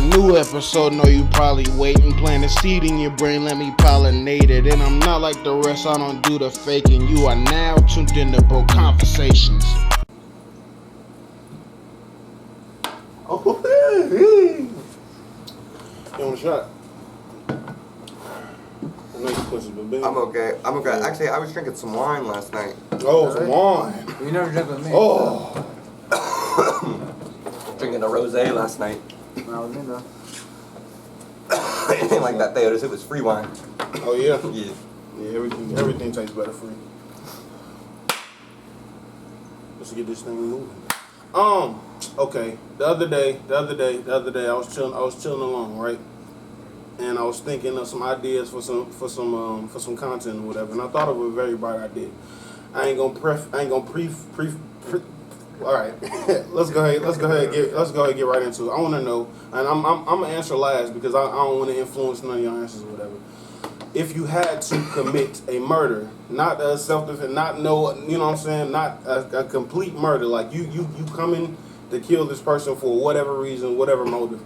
new episode, know you probably waiting. Plant a seed in your brain, let me pollinate it. And I'm not like the rest, I don't do the faking. You are now tuned into Bro Conversations. Oh, you want a shot? I'm okay. Actually, I was drinking some wine last night. Oh, some wine. You never drink with me. Oh. Drinking a rosé last night. Not with me though. Anything like that, it was free wine. Oh yeah. Yeah. Yeah, everything tastes better free. Let's get this thing moving. Okay. The other day, I was chilling alone, right? And I was thinking of some ideas for some content or whatever, and I thought of a very bright idea. I ain't gonna all right, let's go ahead and get right into it. I want to know, and I'm gonna answer last because I don't want to influence none of your answers or whatever. If you had to commit a murder, not a self-defense, not what I'm saying, not a complete murder, like you coming to kill this person for whatever reason, whatever motive,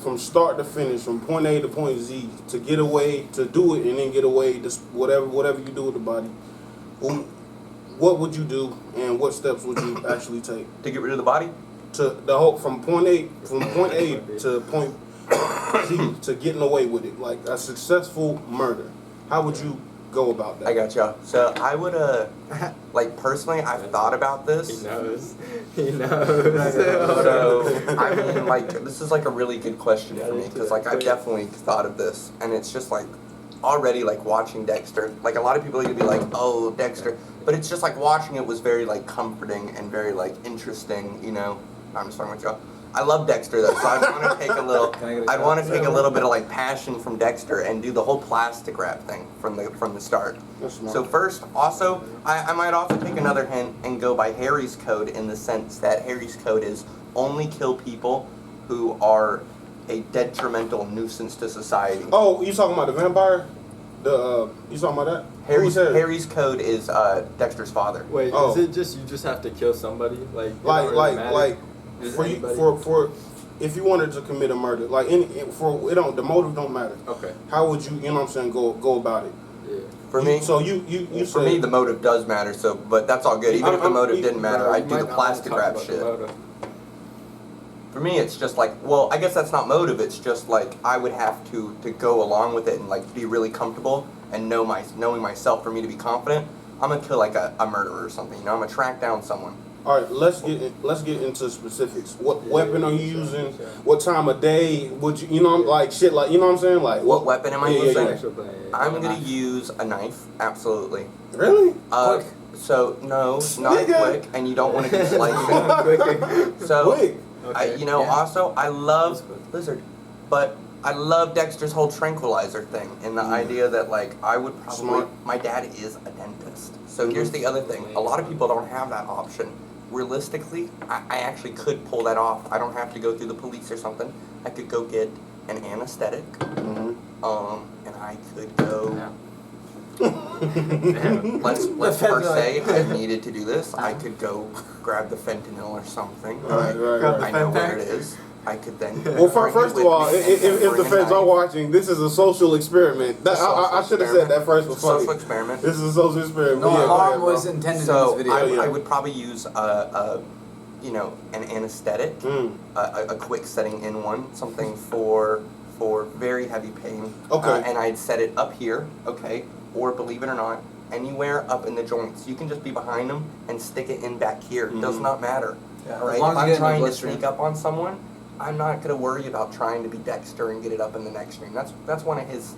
from start to finish, from point A to point Z, to get away, to do it and then get away, just whatever you do with the body. What would you do, and what steps would you actually take To get rid of the body? from point A to point Z, to getting away with it, like a successful murder? How would you go about that? I gotcha. So I would, like personally, I've thought about this. He knows. So I mean, like, this is like a really good question for me because like I've definitely thought of this, and it's just like already like watching Dexter. Like a lot of people are gonna be like, oh, Dexter, but it's just like watching it was very like comforting and very like interesting. I'm just talking about y'all. I love Dexter though, so I'd want to take a little. I'd want to take a little bit of like passion from Dexter and do the whole plastic wrap thing from the start. So first, also, I might also take another hint and go by Harry's code in the sense that Harry's code is only kill people who are a detrimental nuisance to society. Oh, you talking about the vampire? You talking about that? Harry's code is Dexter's father. Wait, is it just you just have to kill somebody? Like if you wanted to commit a murder, like the motive don't matter. Okay. How would you, go about it? Yeah. For me, so you for me the motive does matter. So, but that's all good. Even if the motive didn't matter, I'd do the plastic wrap shit. For me, it's just like, well, I guess that's not motive. It's just like I would have to go along with it and like be really comfortable and knowing myself for me to be confident. I'm gonna kill like a murderer or something. I'm gonna track down someone. All right, let's get into specifics. What weapon are you using? What time of day would you? Shit, like what I'm saying, like what weapon am I using? Yeah. I'm gonna use a knife. Absolutely. Really? Quick. So no, not quick, and you don't want to do slicing. So quick. Okay. Also I love Lizard, but I love Dexter's whole tranquilizer thing and the idea that like I would probably. My dad is a dentist, so here's the other thing. A lot of people don't have that option. Realistically, I actually could pull that off. I don't have to go through the police or something. I could go get an anesthetic, and I could go. Let's first say I needed to do this. I could go grab the fentanyl or something. Right. I know where it is. I could then. Well, first of all, if the feds are watching, this is a social experiment. I should have said that first. Social experiment. This is a social experiment. No harm was intended in this video. I would probably use an anesthetic, a quick setting in one, something for very heavy pain. Okay. And I'd set it up here. Okay. Or believe it or not, anywhere up in the joints. You can just be behind them and stick it in back here. It does not matter. Yeah, all right. If I'm trying to sneak up on someone, I'm not going to worry about trying to be Dexter and get it up in the neck string. That's one of his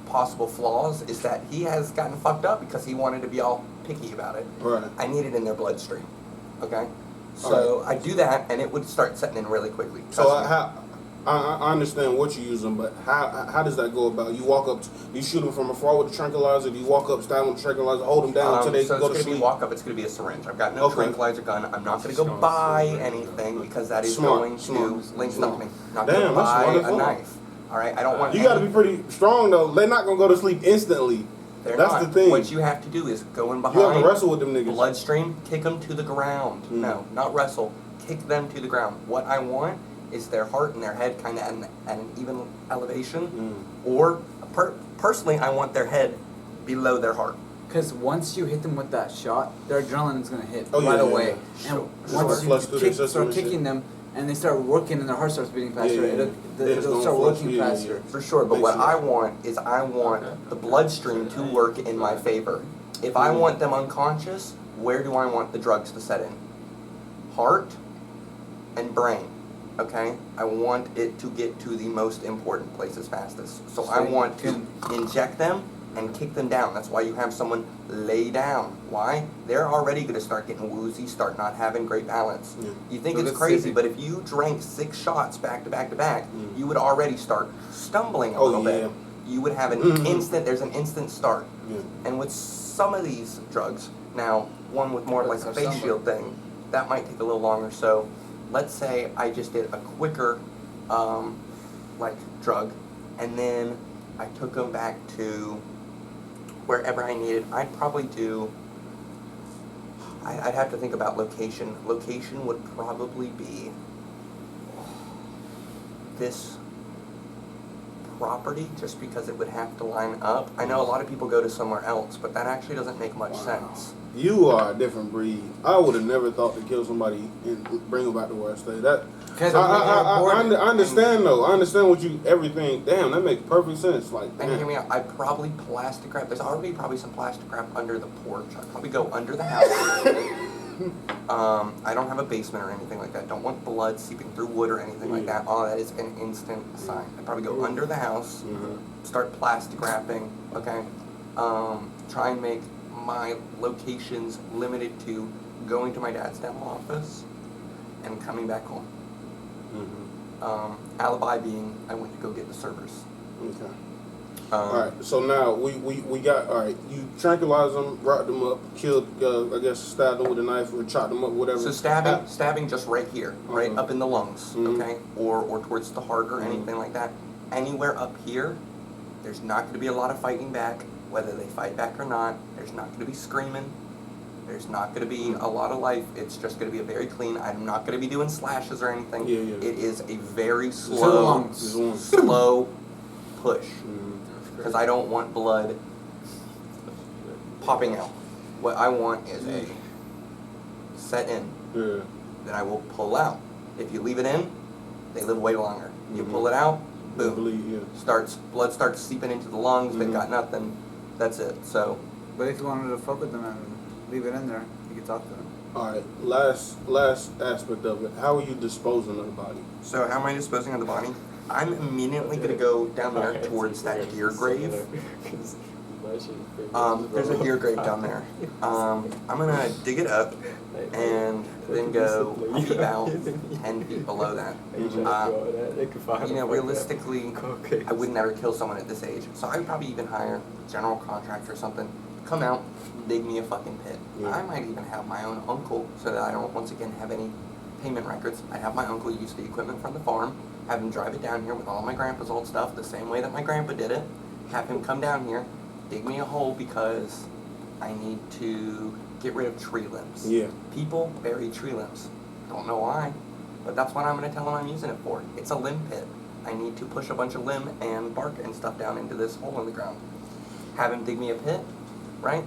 possible flaws, is that he has gotten fucked up because he wanted to be all picky about it. Right. I need it in their bloodstream. Okay? So I do that, and it would start setting in really quickly. So I understand what you're using, but how does that go about? You walk up, you shoot them from afar with the tranquilizer. Do you walk up, stab them with the tranquilizer, hold them down until they go to sleep? So it's going to be walk up. It's going to be a syringe. I've got no tranquilizer gun. I'm not going to go buy anything because that is going to link something. Not going to buy a knife. All right, I don't want. You got to be pretty strong though. They're not going to go to sleep instantly. That's the thing. What you have to do is go in behind. You have to wrestle with them niggas. Bloodstream, kick them to the ground. No, not wrestle. Kick them to the ground. What I want is their heart and their head kind of at an even elevation, or personally, I want their head below their heart. Because once you hit them with that shot, their adrenaline's gonna hit Oh, right yeah, away. yeah. And Sure. once Flush through their you system start and shit. kicking them, and they start working, and their heart starts beating faster, Yeah, yeah. Then it's it'll gonna start flush, working yeah, yeah. faster. For sure, but Makes what sense. I want is I want the bloodstream to work in my favor. If I want them unconscious, where do I want the drugs to set in? Heart and brain, okay? I want it to get to the most important places fastest. So I want to inject them and kick them down. That's why you have someone lay down. Why? They're already going to start getting woozy, start not having great balance. Yeah. You think So it's that's crazy, sick. but if you drank 6 shots back to back to back, you would already start stumbling a Oh, little yeah. bit. You would have an there's an instant start. Yeah. And with some of these drugs, now one with more of like a face shield thing, that might take a little longer. So let's say I just did a quicker like drug, and then I took them back to wherever I needed. I'd probably do, I'd have to think about location. Location would probably be this property, just because it would have to line up. I know a lot of people go to somewhere else, but that actually doesn't make much sense. You are a different breed. I would have never thought to kill somebody and bring them back to where I stay. That I understand though. I understand what you everything. Damn, that makes perfect sense. Like, And hear damn. me out, I'd probably plastic wrap. There's already probably some plastic wrap under the porch. I'd probably go under the house. I don't have a basement or anything like that. Don't want blood seeping through wood or anything like that. Oh, that is an instant sign. I'd probably go under the house, start plastic wrapping, okay? Try and make my locations limited to going to my dad's dental office and coming back home. Alibi being I went to go get the servers. Okay. Alright, so now we got, alright, you tranquilized them, rocked them up, killed, I guess stabbed them with a knife or chopped them up, whatever. So stabbing just right here, right up in the lungs, Mhm. okay? Or towards the heart or anything like that. Anywhere up here, there's not going to be a lot of fighting back, whether they fight back or not. There's not going to be screaming. There's not going to be a lot of life. It's just going to be a very clean. I'm not going to be doing slashes or anything. Yeah, yeah. It is a very Just slow, slow push. Because I don't want blood popping out. What I want is a set in that I will pull out. If you leave it in, they live way longer. You pull it out, boom. Blood starts seeping into the lungs. They've got nothing. That's it. So. But if you wanted to fuck with them and leave it in there, you could talk to them. Alright, last aspect of it. How are you disposing of the body? So how am I disposing of the body? I'm immediately gonna go down there towards that deer grave. There's a deer grave down there. I'm gonna dig it up and then go about 10 feet below that. You know, realistically, I would never kill someone at this age. So I would probably even hire a general contractor or something, come out, dig me a fucking pit. I might even have my own uncle so that I don't, once again, have any payment records. I'd have my uncle use the equipment from the farm, have him drive it down here with all my grandpa's old stuff, the same way that my grandpa did it. Have him come down here, dig me a hole because I need to get rid of tree limbs. Yeah. People bury tree limbs. Don't know why, but that's what I'm going to tell them I'm using it for. It's a limb pit. I need to push a bunch of limb and bark and stuff down into this hole in the ground. Have him dig me a pit, right?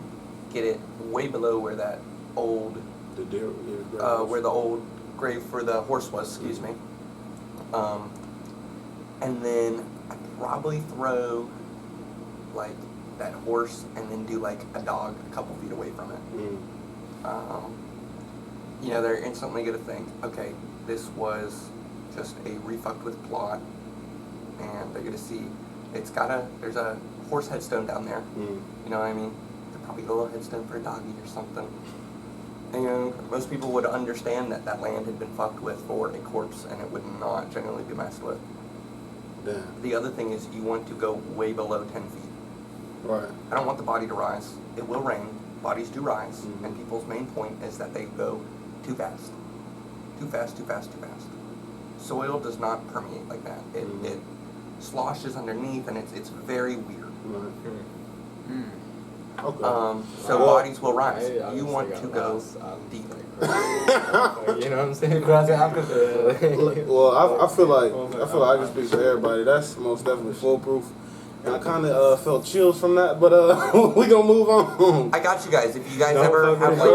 Get it way below where that old, where the old grave for the horse was, excuse me. And then I'd probably throw like that horse and then do like a dog a couple feet away from it. You know, they're instantly gonna think, okay, this was just a refucked with plot, and they're gonna see there's a horse headstone down there. You know what I mean? There'd probably be a little headstone for a doggy or something. And, you know, most people would understand that that land had been fucked with for a corpse and it would not generally be messed with. Damn. The other thing is you want to go way below 10 feet. Right. I don't want the body to rise. It will rain. Bodies do rise. And people's main point is that they go too fast. Too fast, too fast, too fast. Soil does not permeate like that. It sloshes underneath and it's very weird. Right. Okay. So Well, bodies will rise. I You honestly want got to go lost. I'm deep. like, you know what I'm saying? Well, I feel like I can speak for everybody. That's most definitely foolproof. And I kind of felt chills from that, but we gonna move on. I got you guys. If you guys Don't ever fucking have like,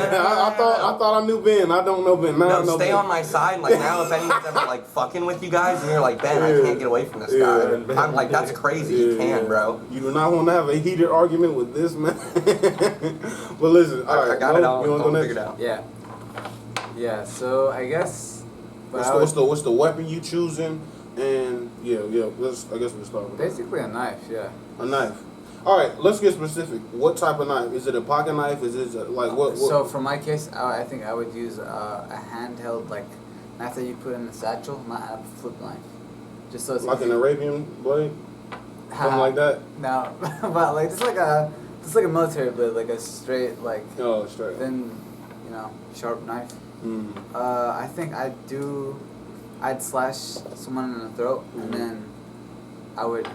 I thought I knew Ben. I don't know Ben. Now I no, know stay Ben. on my side. Like now, if anyone's ever like fucking with you guys, and you're like, Ben, I can't get away from this guy. I'm like, that's crazy. You can, bro. You do not want to have a heated argument with this man. But listen, all right, I got it all. You want to go Figured next? out. Yeah. Yeah. So I guess. What's the weapon you choosing? And yeah. I guess we'll start with that. Basically a knife. Yeah. A knife. All right, let's get specific. What type of knife? Is it a pocket knife? Is it like what? So for my case, I think I would use a handheld like knife that you put in a satchel, not a flip knife. Just so it's like easy. an Arabian blade, something like that. No, but like just like a military blade, like a straight like Oh, straight. thin, sharp knife. Mm. I think I'd slash someone in the throat and then I would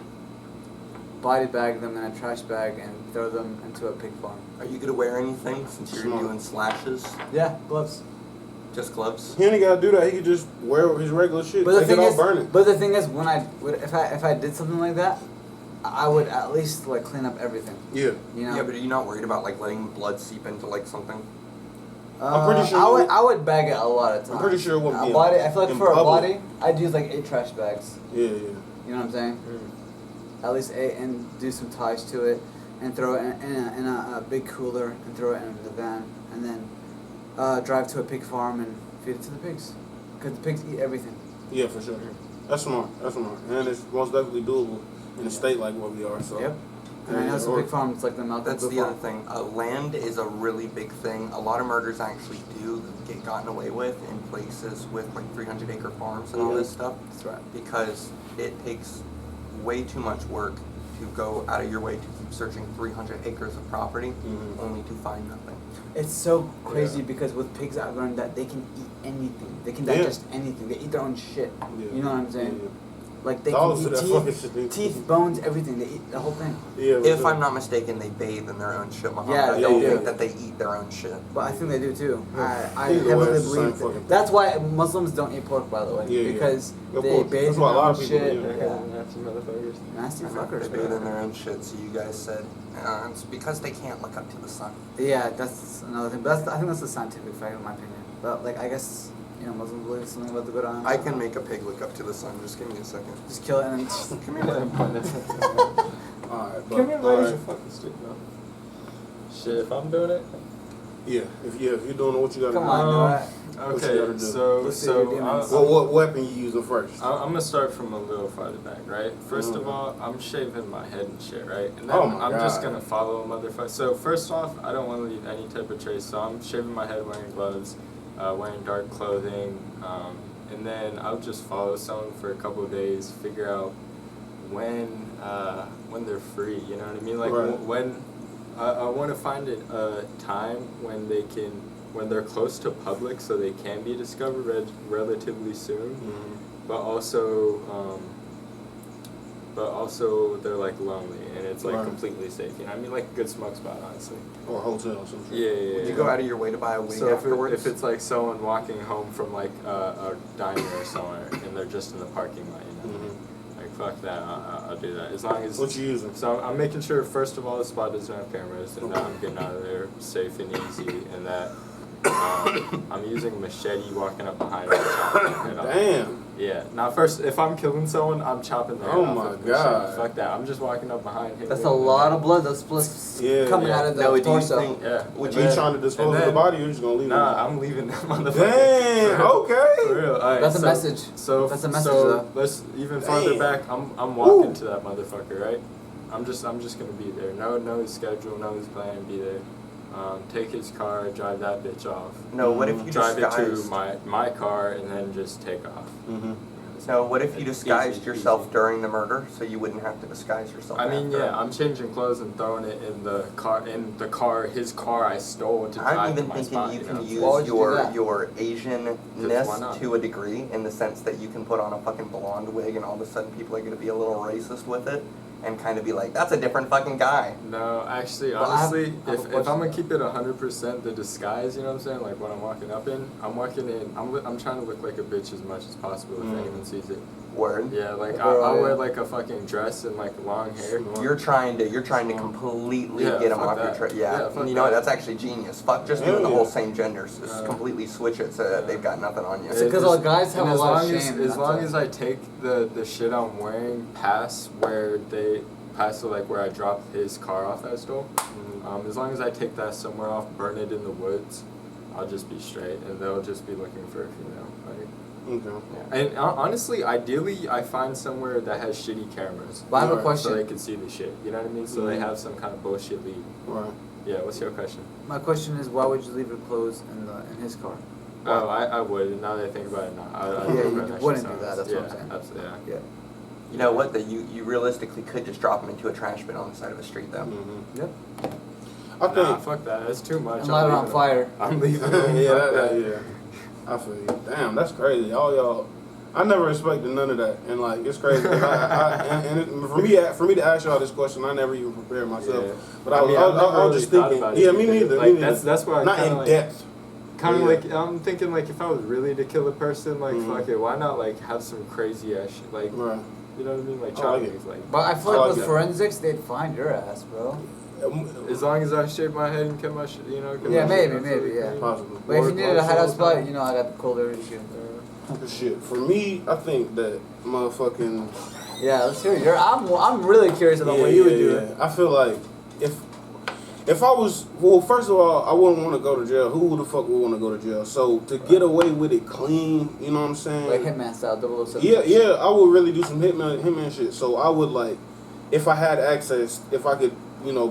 body bag them in a trash bag and throw them into a pig farm. Are you gonna wear anything since you're Smart. doing slashes? Yeah, gloves. Just gloves? He ain't gotta do that. He could just wear his regular shit. But the Take it thing off, is, burn it. but the thing is, if I did something like that, I would at least like clean up everything. Yeah. You know. Yeah, but are you not worried about like letting blood seep into like something? I'm pretty sure I would bag it a lot of times. I'm pretty sure it wouldn't be a body. I feel in like for a public. body, I'd use like 8 trash bags. Yeah. You know what I'm saying? At least 8, and do some ties to it, and throw it in a big cooler, and throw it in the van, and then drive to a pig farm and feed it to the pigs, because the pigs eat everything. Yeah, for sure. That's smart. And it's most definitely doable in a state like where we are. So. Yep. And I know some pig farms like the Malcolm That's Goat the other farm. thing. Land is a really big thing. A lot of murders actually do get gotten away with in places with like 300-acre farms and all this stuff. That's right. Because it takes way too much work to go out of your way to keep searching 300 acres of property only to find nothing. It's so crazy because with pigs, I've learned that they can eat anything. They can digest anything. They eat their own shit. Yeah. You know what I'm saying? Yeah. Like they Dogs can do that eat fucking shit. teeth, bones, everything. They eat the whole thing. Yeah. If I'm not mistaken, they bathe in their own shit, Muhammad. Yeah, I don't they do. think that they eat their own shit. But I think they do too. I Either way, heavily it's the same believe fucking that's why Muslims don't eat pork, by the way. Yeah, yeah. Because Of they course. bathe That's in why a their lot own of people shit. do. Nasty motherfuckers. Nasty They fuckers, bathe in bro. their own shit, so you guys said it's because they can't look up to the sun. Yeah, that's another thing. But I think that's a scientific fact, in my opinion. But like, I guess Muslims believe something about the good on. I can make a pig look up to the sun. Just give me a second. just kill it and then. Come here, buddy. Alright, but Come here, buddy. alright. You're fucking stupid, bro. Shit, if I'm doing it. Yeah, if you're doing what you gotta Come do. on, do it. What you gotta Okay, do? so Let's see your demons. What weapon you using first? I'm gonna start from a little farther back, right? First of all, I'm shaving my head and shit, right? And then Oh my I'm just God. gonna follow a motherfucker. So first off, I don't want to leave any type of trace, so I'm shaving my head, wearing gloves, wearing dark clothing, and then I'll just follow someone for a couple of days, figure out when they're free. You know what I mean? Like Right. when I want to find a time when they're close to public, so they can be discovered relatively soon. But also they're like lonely and it's like Right. completely safe. You know what I mean? Like a good smoke spot, honestly. Or a hotel or some shit? Yeah. Would you go out of your way to buy a wig So afterwards? if it's like someone walking home from like a diner or somewhere and they're just in the parking lot, you know, like fuck that, I'll do that as long as. What you using? So I'm making sure first of all the spot doesn't have cameras and that I'm getting out of there safe and easy and that I'm using a machete walking up behind them. chopping their head off. Damn. Yeah. Now first, if I'm killing someone, I'm chopping their head Oh off my with a machete. God. Fuck that. I'm just walking up behind him. That's a lot of blood. Those splits coming out of the Now, do you torso. think- Yeah. Would You trying to dispose of the body or you just gonna leave it? Nah, I'm leaving that motherfucker. Damn, For real. okay. For real. Alright, That's a so- message. So That's a message, So though. let's even farther Damn. back. I'm walking Woo. to that motherfucker, right? I'm just gonna be there. Know his schedule, know his plan, be there. Take his car, drive that bitch off. No, what if you Drive it to disguised? my car and then just take off. No, what if you It's disguised easy, yourself easy. during the murder, so you wouldn't have to disguise yourself? I mean, after? yeah, I'm changing clothes and throwing it in the car, his car I stole to drive I'm to even my thinking spot. you know can what I'm use Why would you do your that? your why Asian-ness not? to a degree, in the sense that you can put on a fucking blonde wig, and all of a sudden people are going to be a little racist with it, and kind of be like, that's a different fucking guy. No, actually, Well, I have- honestly, I have a if question. I'm gonna keep it 100% the disguise, you know what I'm saying? Like what I'm walking up in, I'm trying to look like a bitch as much as possible if anyone sees it. Word. Yeah, like Bro, I'll yeah. wear like a fucking dress and like long hair. You're trying to completely Yeah, get them fuck off your that. track. Yeah, Yeah, fuck you know what? that. That's actually genius. Fuck just doing the whole same genders. Just completely switch it so that they've got nothing on you. It's because all guys have and a as lot of long shame. as that's long why. as I take the shit I'm wearing past to like where I dropped his car off that stole, as long as I take that somewhere off, burn it in the woods, I'll just be straight, and they'll just be looking for a female. Like, Okay. and honestly, ideally, I find somewhere that has shitty cameras. But I have a Right, question. So they can see the shit. You know what I mean? So they have some kind of bullshit lead. Right. Yeah. What's your question? My question is, why would you leave your clothes in his car? Oh, I would. And now that I think about it, no. Yeah, you wouldn't do that, that's what I'm saying. Absolutely. Yeah. Yeah. You know what? That you realistically could just drop them into a trash bin on the side of the street, though. Mm-hmm. Yep. I think. Nah, fuck that. That's too much. And light it on leaving fire. I'm leaving. Yeah. I feel you. Damn, that's crazy. All y'all. I never expected none of that, and like it's crazy. 'Cause for me to ask y'all this question, I never even prepared myself. Yeah. But I I was, mean, I, I've never I was really just thought thinking. about it Yeah, me either. neither. Like, me neither. that's why I not kinda in like- depth. Kind of Yeah. like I'm thinking like if I was really to kill a person, like Mhm. fuck it, why not like have some crazy ass shit, like Right. you know what I mean, like I like child it. things, like But I feel I like like with that. forensics, they'd find your ass, bro. as long as I shave my head and cut my shit, you know. cut Yeah, my maybe, shit, maybe, yeah. absolutely. Possible. But if you needed a hideout spot, you know I got the colder issue. Shit. For me, I think that motherfucking. Yeah, let's hear it. I'm really curious about what you would do. Yeah. I feel like if I was, well, first of all, I wouldn't want to go to jail. Who the fuck would want to go to jail? So to get away with it clean, you know what I'm saying? Like Hitman style, 007. Yeah, I would really do some hitman shit. So I would like, if I had access, if I could,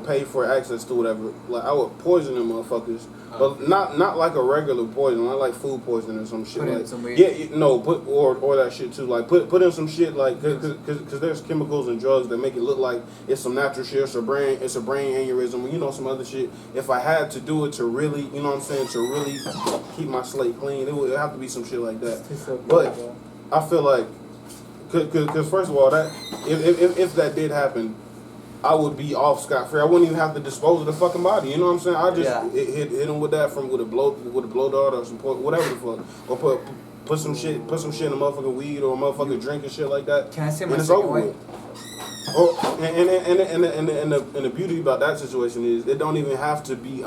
pay for access to whatever, like I would poison them motherfuckers, but not like a regular poison, not like food poisoning or some shit. Put in like, some weed. yeah, no, or that shit too. Like put in some shit like because there's chemicals and drugs that make it look like it's some natural shit. It's a brain aneurysm, some other shit. If I had to do it to really, you know what I'm saying, to really keep my slate clean, it would have to be some shit like that. But I feel like, cause first of all, that if that did happen, I would be off scot-free. I wouldn't even have to dispose of the fucking body. You know what I'm saying? I just hit him with that with a blow dart or some whatever the fuck, or put some shit in a motherfucking weed or a motherfucking drink and shit like that. Can I say and my it's second over way? with. Oh, and the beauty about that situation is it don't even have to be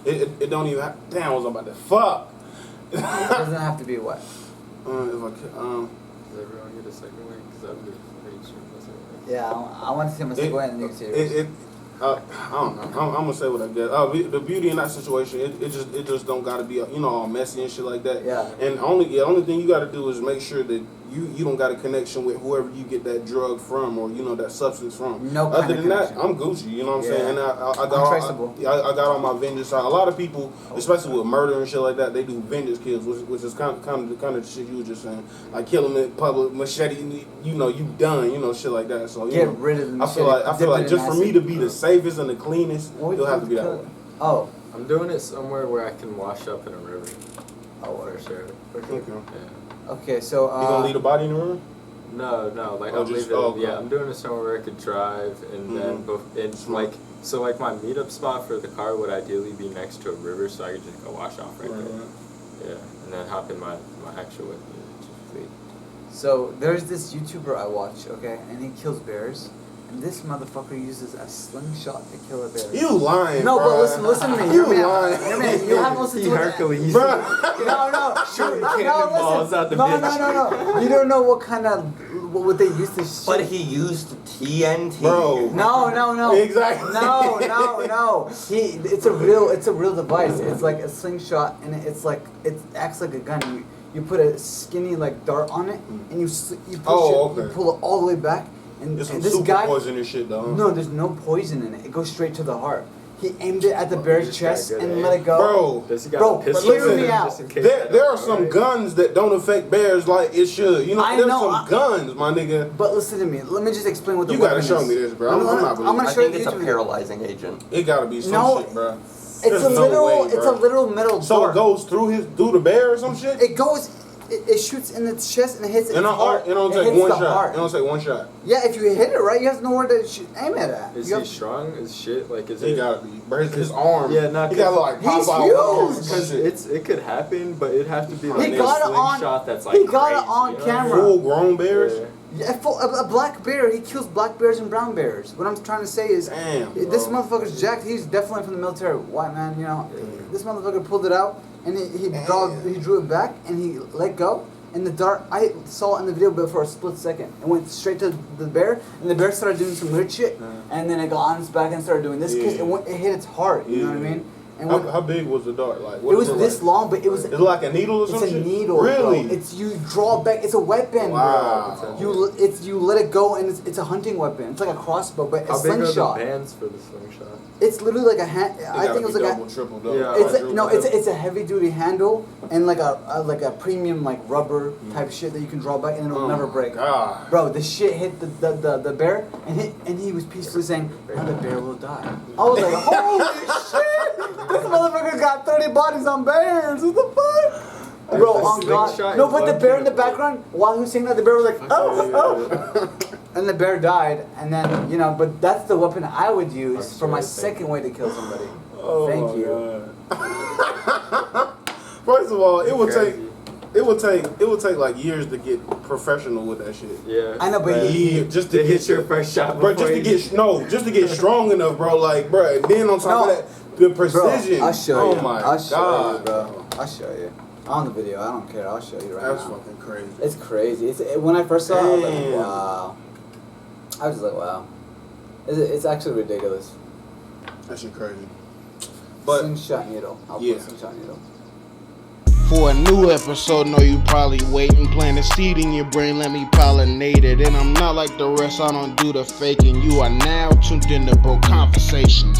it don't even damn I was about to fuck. It doesn't have to be what? If I could, Does everyone get a second way? Because I'm just pretty sure that's it. Yeah, I want to say my second way and then you can say yours. I don't know. I'm gonna say what I guess. The beauty in that situation, it just don't gotta be all messy and shit like that. Yeah. And only thing you gotta do is make sure that you don't got a connection with whoever you get that drug from or that substance from. No Other kind of than that, connection. I'm Gucci. You know what I'm Yeah. saying? And I got Untraceable. I got all my vengeance side. A lot of people, especially with murder and shit like that, they do vengeance kills, which is kind of the shit you were just saying. Like kill them in public, machete. You done. Shit like that. So Get rid of the I feel like dip it just in for me acid. to be the safest and the cleanest, it'll have to be that way. Oh. I'm doing it somewhere where I can wash up in a river. Oh, For sure. Okay. Yeah. Okay, so You gonna leave the body in the room? No, like Oh, I'm just- leaving. okay. Yeah, I'm doing it somewhere where I could drive, and then it's Smart. like my meetup spot for the car would ideally be next to a river, so I could just go wash off right there. Yeah, and then hop in my actual whip. So there's this YouTuber I watch, okay, and he kills bears. And this motherfucker uses a slingshot to kill a bear. You lying, No, bro. but listen to me. You You're lying. you haven't listened to it. Hercules. No, Shooting no, cannonballs listen. out the no, bitch. no. You don't know what kind of what they used to shoot. But he used TNT. Bro. No. Exactly. No. It's a real device. It's like a slingshot, and it acts like a gun. You put a skinny like dart on it, and you push you pull it all the way back, and It's some this super guy. poisonous shit, though. No, there's no poison in it. It goes straight to the heart. He aimed it at the bear's just gotta chest get and it. let it go. Bro. Does he got Bro, a pistol? but listen, in hear me there out. just in case There they are don't, some right? guns that don't affect bears like it should. I There's know, some guns, my nigga. But listen to me. Let me just explain what the You gotta weapon show is. me this, bro. I'm not I'm believing gonna I show you think it's the a YouTube. paralyzing agent. It gotta be some No, shit, bro. It's There's a no literal. way, It's a bro. literal metal So dart. it goes through the bear or some shit? It goes. it shoots in its chest and it hits its It heart. don't It take hits one the shot. heart. It don't take one shot. Yeah, if you hit it right, you have to know where to aim it at. Is You he have- strong as shit? Like, is He it? gotta be. Bro, his arm. Yeah, not He gotta like pop He's out. huge. arms and Because shit. it could happen, but it'd have to be like He a got it on. slingshot that's like He got crazy, it on you know what I mean? camera. Full grown bears. Yeah. Yeah, a black bear. He kills black bears and brown bears. What I'm trying to say is, Damn, this bro. motherfucker's jacked. He's definitely from the military, white man. You know, this motherfucker pulled it out and he drew it back and he let go. And the dart, I saw it in the video, but for a split second, it went straight to the bear, and the bear started doing some weird shit, and then it got on its back and started doing this because it hit its heart. You know what I mean? And How big was the dart? Like it was is this like? long, but it was. Is it like a needle or It's something? a needle, Really? bro. It's you draw back. It's a weapon, Wow. bro. You let it go, and it's a hunting weapon. It's like a crossbow, but a How big are the slingshot. bands for the slingshot? It's literally like a hand. I think it was like double, a. triple, double. Yeah. It's a heavy duty handle and like a premium like rubber type shit that you can draw back and it'll Oh never my break. God. Bro, the shit hit the bear and he was peacefully saying, "Now the bear will die." I was like, "Holy shit! This motherfucker got 30 bodies on bears. What the fuck?" Bro, The on God. slingshot No, is but the lucky, bear in the bro. background, while he was saying that, the bear was like, "Oh." And the bear died, and then, but that's the weapon I would use for my second way to kill somebody. Oh Thank my you. God. First of all, it would take like years to get professional with that shit. Yeah. I know, but Like, just to To hit get your first shot, bro, just to get strong enough, bro. Like, bro, and then on top of that, the precision. Bro, I'll show you. Oh my I'll show God, you, bro. I'll show you. On the video, I don't care. I'll show you right That's now. fucking crazy. It's crazy. When I first saw it, I was like, Damn. wow. I was just like, wow. It's actually ridiculous. That shit crazy. But Slingshot needle. I'll Yeah. put slingshot needle. For a new episode, know you probably waiting. Plant a seed in your brain, let me pollinate it. And I'm not like the rest, I don't do the faking. You are now tuned into Bro Conversations.